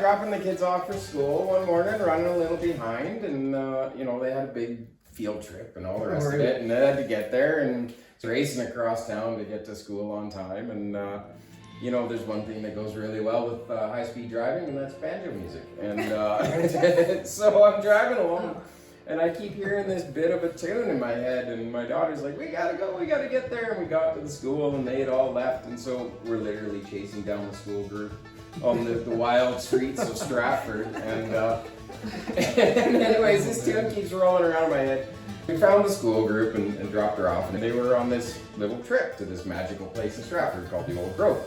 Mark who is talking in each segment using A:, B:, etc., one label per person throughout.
A: dropping the kids off for school one morning, running a little behind, and they had a big field trip and all the rest of it, and they had to get there and racing across town to get to school on time. And there's one thing that goes really well with high-speed driving, and that's banjo music. And so I'm driving along, and I keep hearing this bit of a tune in my head, and my daughter's like, we gotta go, we gotta get there. And we got to the school, and they had all left, and so we're literally chasing down the school group on the wild streets of Stratford. And anyways, this tune keeps rolling around in my head. We found the school group and dropped her off, and they were on this little trip to this magical place in Stratford called the Old Grove.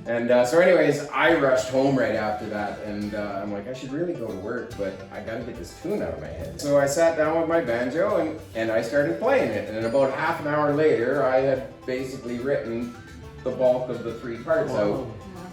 A: And so anyways, I rushed home right after that, and I'm like, I should really go to work, but I gotta get this tune out of my head. So I sat down with my banjo and I started playing it, and about half an hour later, I had basically written the bulk of the 3 parts out.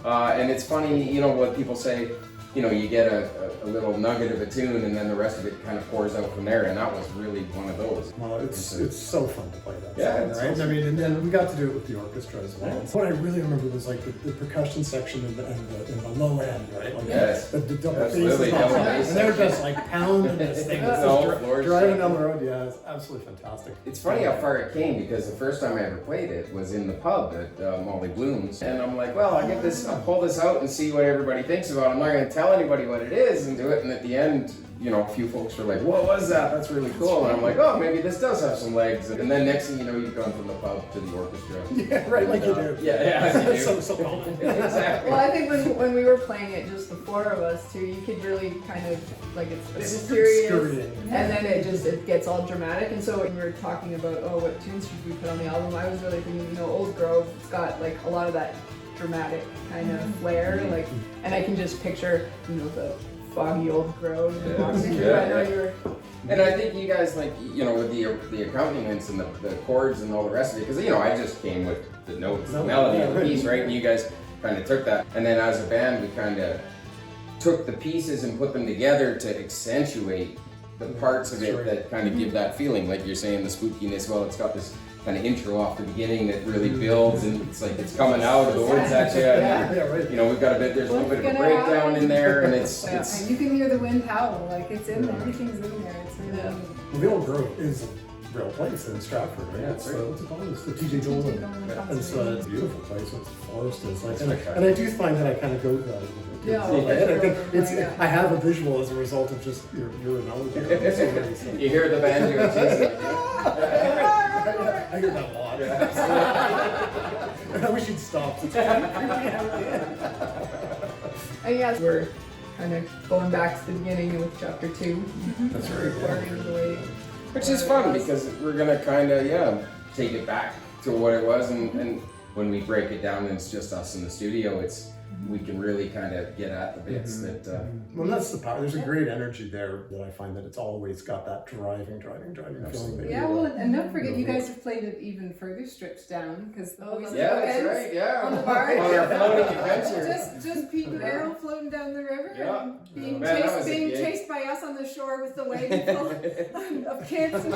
A: And it's funny, what people say, you get a little nugget of a tune, and then the rest of it kind of pours out from there, and that was really one of those.
B: Well, it's so fun to play that
A: song,
B: right? I mean, and then we got to do it with the orchestra as well. And what I really remember was like the percussion section and the low end, right? Like the double basses, and they're just like pounding this thing, driving down the road. Yeah, it's absolutely fantastic.
A: It's funny how far it came, because the first time I ever played it was in the pub at Molly Bloom's, and I'm like, well, I'll pull this out and see what everybody thinks about it. I'm not going to tell anybody what it is and do it, and at the end, a few folks were like, what was that? That's really cool. And I'm like, oh, maybe this does have some legs. And then next thing you know, you've gone from the pub to the orchestra.
B: Yeah, right, like you do.
A: Yeah, you do.
B: So common.
A: Exactly.
C: Well, I think when we were playing it, just the 4 of us too, you could really kind of, like, it's serious, and then it gets all dramatic. And so when we were talking about, what tunes should we put on the album, I was really thinking, Old Grove, it's got like a lot of that dramatic kind of flair, like, and I can just picture, the foggy old grove.
A: And I think you guys, like, with the accompaniments and the chords and all the rest of it, because I just came with the notes, the melody of the piece, right? And you guys kind of took that, and then as a band, we kind of took the pieces and put them together to accentuate the parts of it that kind of give that feeling, like you're saying, the spookiness. Well, it's got this kind of intro off the beginning that really builds, and it's like it's coming out of the woods at you. We've got there's a little bit of a breakdown in there, and it's
D: and you can hear the wind howl, like it's in there, everything's in there. It's really
B: Well, the Old Grove is a real place in Stratford, right? It's what's it called? It's the TJ Dolan. It's a beautiful place. It's forest. It's like, and I do find that I kind of go to that a little bit. I have a visual as a result of just your analogy.
A: You hear the banjo.
B: I hear that a lot. I wish you'd stop.
C: And yes, we're kind of going back to the beginning with chapter 2.
A: That's right.
C: Recording the way.
A: Which is fun, because we're gonna kind of take it back to what it was, and when we break it down and it's just us in the studio, we can really kind of get at the bits that.
B: Well, that's the power. There's a great energy there that I find that it's always got that driving feeling. That
D: and don't forget, you guys have played it even further strips down, because
C: that's
D: right. On the bar,
A: on our floating adventure.
D: just Pete and Errol floating down the river and being chased by us on the shore with the wagon full of kids.